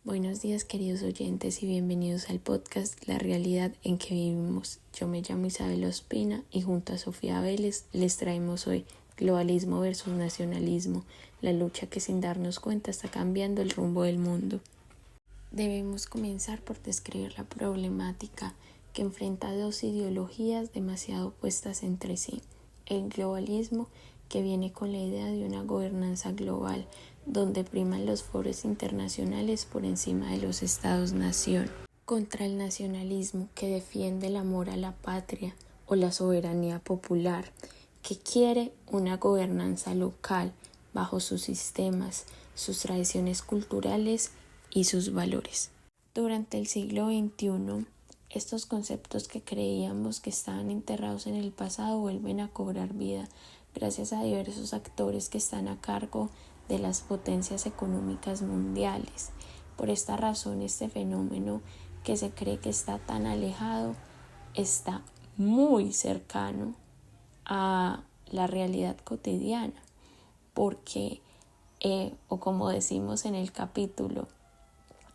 Buenos días queridos oyentes y bienvenidos al podcast La realidad en que vivimos. Yo me llamo Isabel Ospina y junto a Sofía Vélez les traemos hoy globalismo versus nacionalismo, la lucha que sin darnos cuenta está cambiando el rumbo del mundo. Debemos comenzar por describir la problemática que enfrenta dos ideologías demasiado opuestas entre sí. El globalismo, que viene con la idea de una gobernanza global, donde priman los foros internacionales por encima de los estados-nación, contra el nacionalismo, que defiende el amor a la patria o la soberanía popular, que quiere una gobernanza local bajo sus sistemas, sus tradiciones culturales y sus valores. Durante el siglo XXI, estos conceptos que creíamos que estaban enterrados en el pasado vuelven a cobrar vida gracias a diversos actores que están a cargo de las potencias económicas mundiales. Por esta razón, este fenómeno que se cree que está tan alejado está muy cercano a la realidad cotidiana, porque, o como decimos en el capítulo,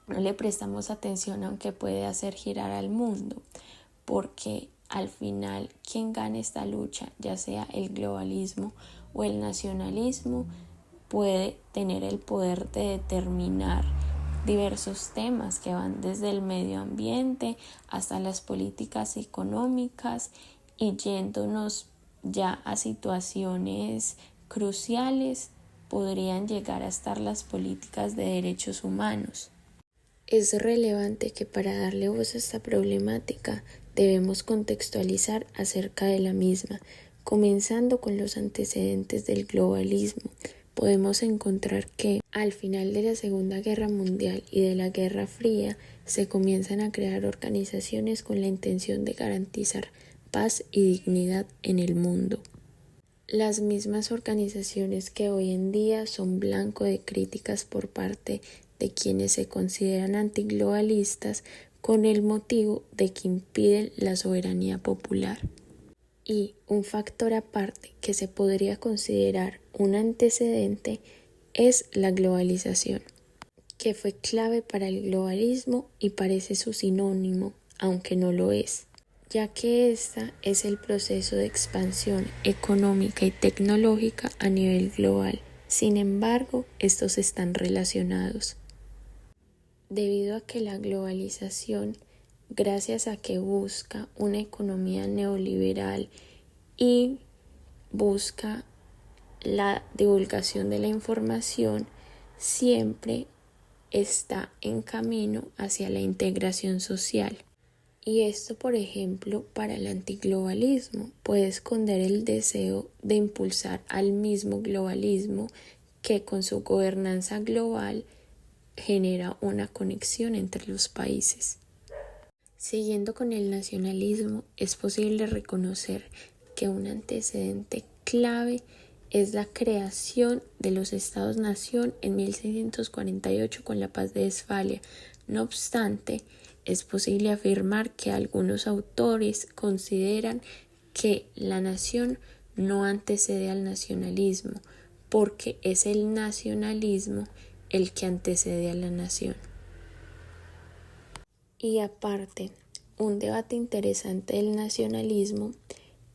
no le prestamos atención aunque puede hacer girar al mundo, porque al final quien gane esta lucha, ya sea el globalismo o el nacionalismo, puede tener el poder de determinar diversos temas que van desde el medio ambiente hasta las políticas económicas y yéndonos ya a situaciones cruciales podrían llegar a estar las políticas de derechos humanos. Es relevante que para darle voz a esta problemática debemos contextualizar acerca de la misma, comenzando con los antecedentes del globalismo. Podemos encontrar que al final de la Segunda Guerra Mundial y de la Guerra Fría se comienzan a crear organizaciones con la intención de garantizar paz y dignidad en el mundo. Las mismas organizaciones que hoy en día son blanco de críticas por parte de quienes se consideran antiglobalistas con el motivo de que impiden la soberanía popular. Y un factor aparte que se podría considerar un antecedente es la globalización, que fue clave para el globalismo y parece su sinónimo, aunque no lo es, ya que esta es el proceso de expansión económica y tecnológica a nivel global. Sin embargo, estos están relacionados. Debido a que la globalización, gracias a que busca una economía neoliberal y busca la divulgación de la información, siempre está en camino hacia la integración social. Y esto, por ejemplo, para el antiglobalismo puede esconder el deseo de impulsar al mismo globalismo que con su gobernanza global genera una conexión entre los países. Siguiendo con el nacionalismo, es posible reconocer que un antecedente clave es la creación de los Estados-nación en 1648 con la Paz de Westfalia. No obstante, es posible afirmar que algunos autores consideran que la nación no antecede al nacionalismo, porque es el nacionalismo el que antecede a la nación. Y aparte, un debate interesante del nacionalismo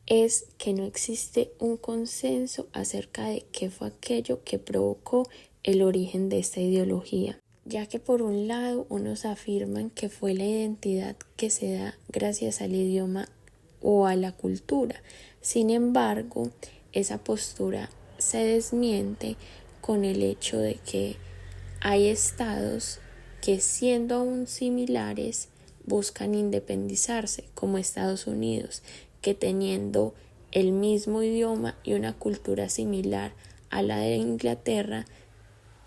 es que no existe un consenso acerca de qué fue aquello que provocó el origen de esta ideología, ya que por un lado unos afirman que fue la identidad que se da gracias al idioma o a la cultura. Sin embargo, esa postura se desmiente con el hecho de que hay estados que, siendo aún similares, buscan independizarse, como Estados Unidos, que teniendo el mismo idioma y una cultura similar a la de Inglaterra,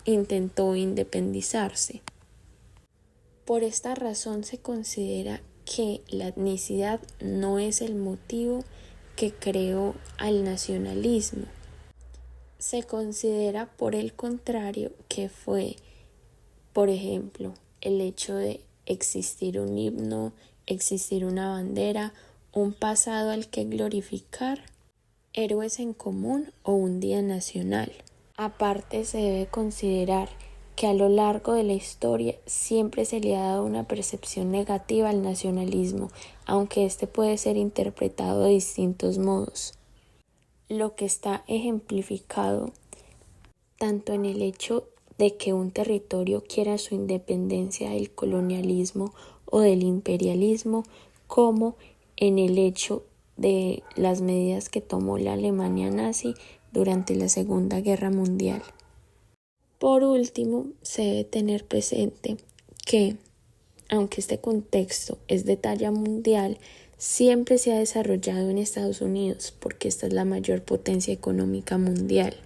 intentó independizarse. Por esta razón se considera que la etnicidad no es el motivo que creó al nacionalismo. Se considera, por el contrario, que fue, por ejemplo, el hecho de existir un himno, existir una bandera, un pasado al que glorificar, héroes en común o un día nacional. Aparte, se debe considerar que a lo largo de la historia siempre se le ha dado una percepción negativa al nacionalismo, aunque este puede ser interpretado de distintos modos. Lo que está ejemplificado tanto en el hecho de que un territorio quiera su independencia del colonialismo o del imperialismo, como en el hecho de las medidas que tomó la Alemania nazi durante la Segunda Guerra Mundial. Por último, se debe tener presente que, aunque este contexto es de talla mundial, siempre se ha desarrollado en Estados Unidos porque esta es la mayor potencia económica mundial,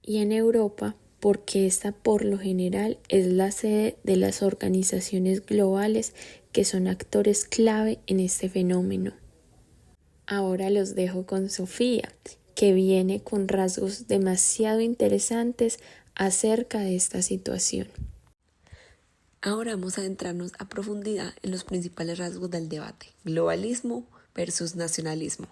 y en Europa porque esta por lo general es la sede de las organizaciones globales que son actores clave en este fenómeno. Ahora los dejo con Sofía, que viene con rasgos demasiado interesantes acerca de esta situación. Ahora vamos a adentrarnos a profundidad en los principales rasgos del debate: globalismo versus nacionalismo.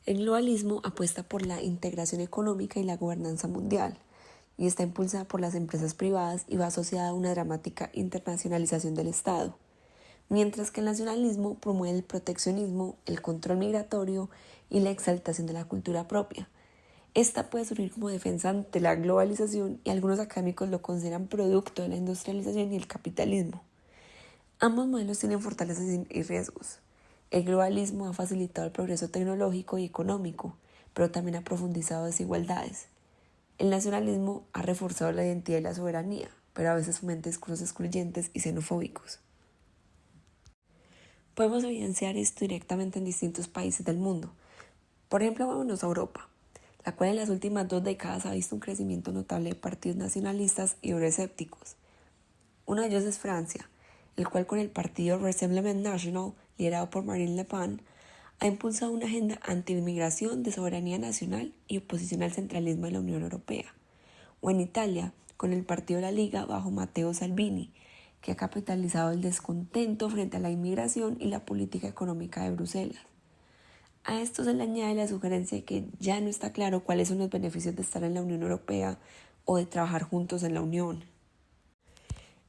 El globalismo apuesta por la integración económica y la gobernanza mundial, y está impulsada por las empresas privadas y va asociada a una dramática internacionalización del Estado, mientras que el nacionalismo promueve el proteccionismo, el control migratorio y la exaltación de la cultura propia. Esta puede surgir como defensa ante la globalización, y algunos académicos lo consideran producto de la industrialización y el capitalismo. Ambos modelos tienen fortalezas y riesgos. El globalismo ha facilitado el progreso tecnológico y económico, pero también ha profundizado desigualdades. El nacionalismo ha reforzado la identidad y la soberanía, pero a veces fomenta discursos excluyentes y xenofóbicos. Podemos evidenciar esto directamente en distintos países del mundo. Por ejemplo, vámonos a Europa, la cual en las últimas 2 décadas ha visto un crecimiento notable de partidos nacionalistas y euroescépticos. Uno de ellos es Francia, el cual con el partido Rassemblement National, liderado por Marine Le Pen, ha impulsado una agenda anti-inmigración, de soberanía nacional y oposición al centralismo de la Unión Europea. O en Italia, con el partido La Liga bajo Matteo Salvini, que ha capitalizado el descontento frente a la inmigración y la política económica de Bruselas. A esto se le añade la sugerencia de que ya no está claro cuáles son los beneficios de estar en la Unión Europea o de trabajar juntos en la Unión.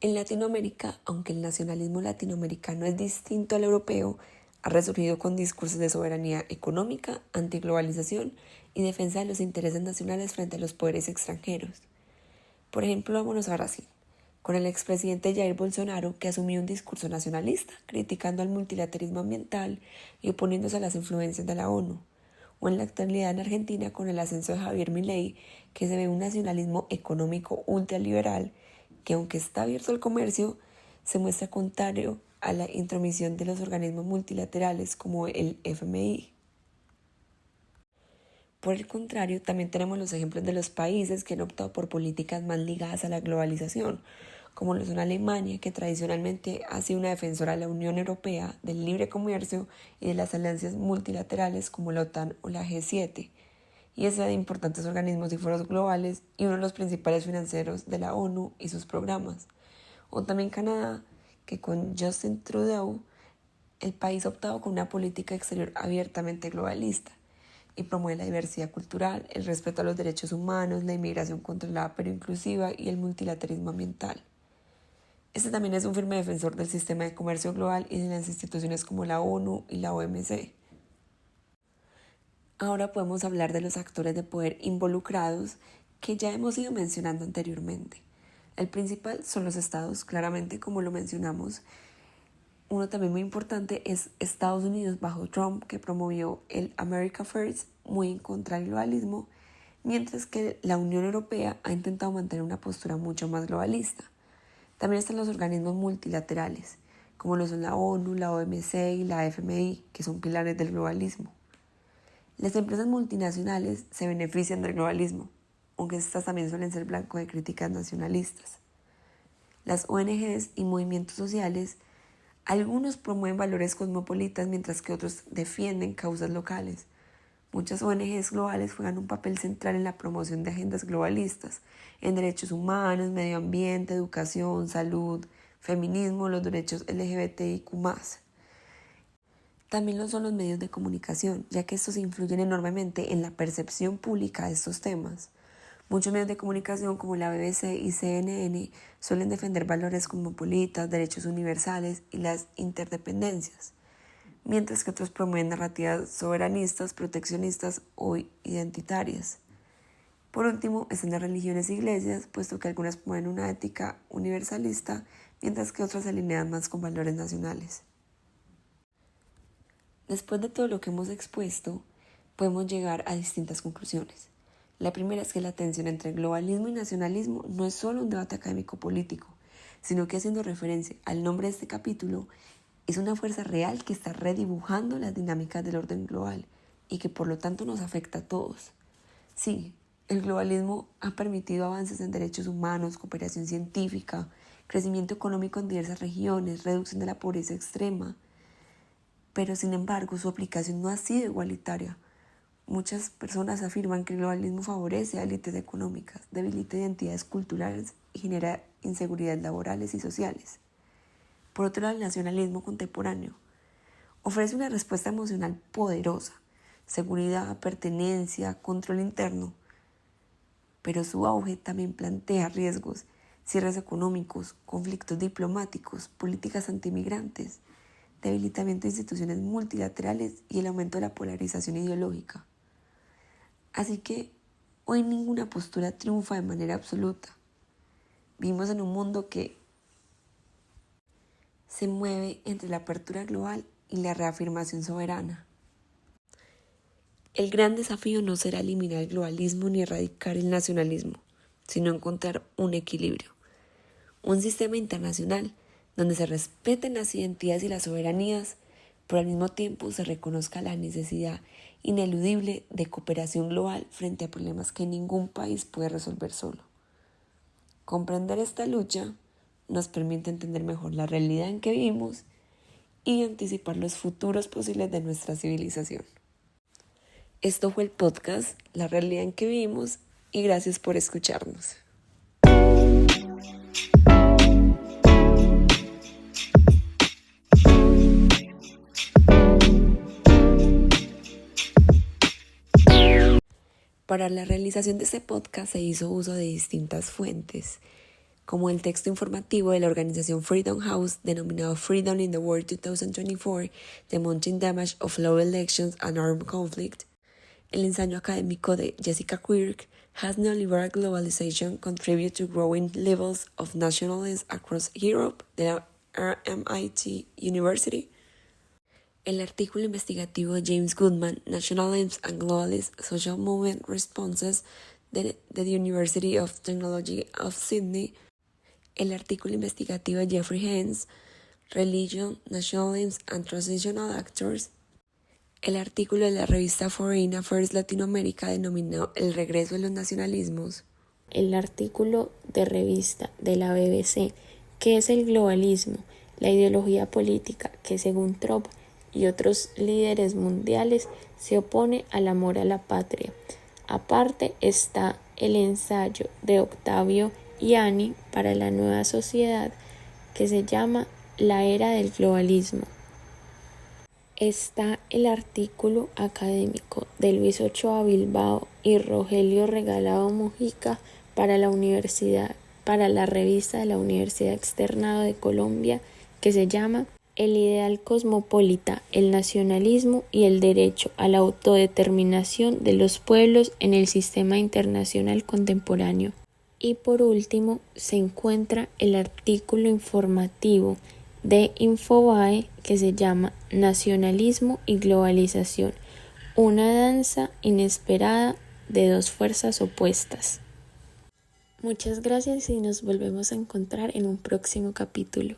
En Latinoamérica, aunque el nacionalismo latinoamericano es distinto al europeo, ha resurgido con discursos de soberanía económica, antiglobalización y defensa de los intereses nacionales frente a los poderes extranjeros. Por ejemplo, vámonos a Brasil, con el expresidente Jair Bolsonaro, que asumió un discurso nacionalista, criticando al multilateralismo ambiental y oponiéndose a las influencias de la ONU. O en la actualidad en Argentina, con el ascenso de Javier Milei, que se ve un nacionalismo económico ultraliberal que, aunque está abierto al comercio, se muestra contrario a la intromisión de los organismos multilaterales como el FMI. Por el contrario, también tenemos los ejemplos de los países que han optado por políticas más ligadas a la globalización, como lo son Alemania, que tradicionalmente ha sido una defensora de la Unión Europea, del libre comercio y de las alianzas multilaterales como la OTAN o la G7, y es de importantes organismos y foros globales y uno de los principales financieros de la ONU y sus programas. O también Canadá, que con Justin Trudeau, el país ha optado con una política exterior abiertamente globalista y promueve la diversidad cultural, el respeto a los derechos humanos, la inmigración controlada pero inclusiva y el multilateralismo ambiental. Este también es un firme defensor del sistema de comercio global y de las instituciones como la ONU y la OMC. Ahora podemos hablar de los actores de poder involucrados que ya hemos ido mencionando anteriormente. El principal son los estados, claramente, como lo mencionamos. Uno también muy importante es Estados Unidos bajo Trump, que promovió el America First, muy en contra del globalismo, mientras que la Unión Europea ha intentado mantener una postura mucho más globalista. También están los organismos multilaterales, como lo son la ONU, la OMC y la FMI, que son pilares del globalismo. Las empresas multinacionales se benefician del globalismo, aunque estas también suelen ser blanco de críticas nacionalistas. Las ONGs y movimientos sociales, algunos promueven valores cosmopolitas mientras que otros defienden causas locales. Muchas ONGs globales juegan un papel central en la promoción de agendas globalistas, en derechos humanos, medio ambiente, educación, salud, feminismo, los derechos LGBTIQ+. También lo son los medios de comunicación, ya que estos influyen enormemente en la percepción pública de estos temas. Muchos medios de comunicación como la BBC y CNN suelen defender valores cosmopolitas, derechos universales y las interdependencias, mientras que otros promueven narrativas soberanistas, proteccionistas o identitarias. Por último, están las religiones e iglesias, puesto que algunas promueven una ética universalista, mientras que otras se alinean más con valores nacionales. Después de todo lo que hemos expuesto, podemos llegar a distintas conclusiones. La primera es que la tensión entre globalismo y nacionalismo no es solo un debate académico-político, sino que, haciendo referencia al nombre de este capítulo, es una fuerza real que está redibujando las dinámicas del orden global y que por lo tanto nos afecta a todos. Sí, el globalismo ha permitido avances en derechos humanos, cooperación científica, crecimiento económico en diversas regiones, reducción de la pobreza extrema, pero sin embargo su aplicación no ha sido igualitaria. Muchas personas afirman que el globalismo favorece a élites económicas, debilita identidades culturales y genera inseguridades laborales y sociales. Por otro lado, el nacionalismo contemporáneo ofrece una respuesta emocional poderosa, seguridad, pertenencia, control interno, pero su auge también plantea riesgos, cierres económicos, conflictos diplomáticos, políticas antimigrantes, debilitamiento de instituciones multilaterales y el aumento de la polarización ideológica. Así que hoy ninguna postura triunfa de manera absoluta. Vivimos en un mundo que se mueve entre la apertura global y la reafirmación soberana. El gran desafío no será eliminar el globalismo ni erradicar el nacionalismo, sino encontrar un equilibrio, un sistema internacional donde se respeten las identidades y las soberanías, pero al mismo tiempo se reconozca la necesidad ineludible de cooperación global frente a problemas que ningún país puede resolver solo. Comprender esta lucha nos permite entender mejor la realidad en que vivimos y anticipar los futuros posibles de nuestra civilización. Esto fue el podcast La realidad en que vivimos y gracias por escucharnos. Para la realización de este podcast se hizo uso de distintas fuentes, como el texto informativo de la organización Freedom House denominado Freedom in the World 2024, The Mounting Damage of Low Elections and Armed Conflict, el ensayo académico de Jessica Quirk, Has Neoliberal Globalization Contributed to Growing Levels of Nationalism Across Europe, de la RMIT University, el artículo investigativo de James Goodman, Nationalism and Globalist Social Movement Responses, de the University of Technology of Sydney, el artículo investigativo de Jeffrey Haynes, Religion, Nationalism and Transitional Actors, el artículo de la revista Foreign Affairs Latinoamérica denominado El regreso de los nacionalismos, el artículo de revista de la BBC, ¿Qué es el globalismo? La ideología política que según Trump y otros líderes mundiales se opone al amor a la patria. Aparte está el ensayo de Octavio Yanni para la nueva sociedad que se llama La era del globalismo. Está el artículo académico de Luis Ochoa Bilbao y Rogelio Regalado Mojica para la revista de la Universidad Externado de Colombia que se llama El ideal cosmopolita, el nacionalismo y el derecho a la autodeterminación de los pueblos en el sistema internacional contemporáneo. Y por último se encuentra el artículo informativo de Infobae que se llama Nacionalismo y globalización, una danza inesperada de dos fuerzas opuestas. Muchas gracias y nos volvemos a encontrar en un próximo capítulo.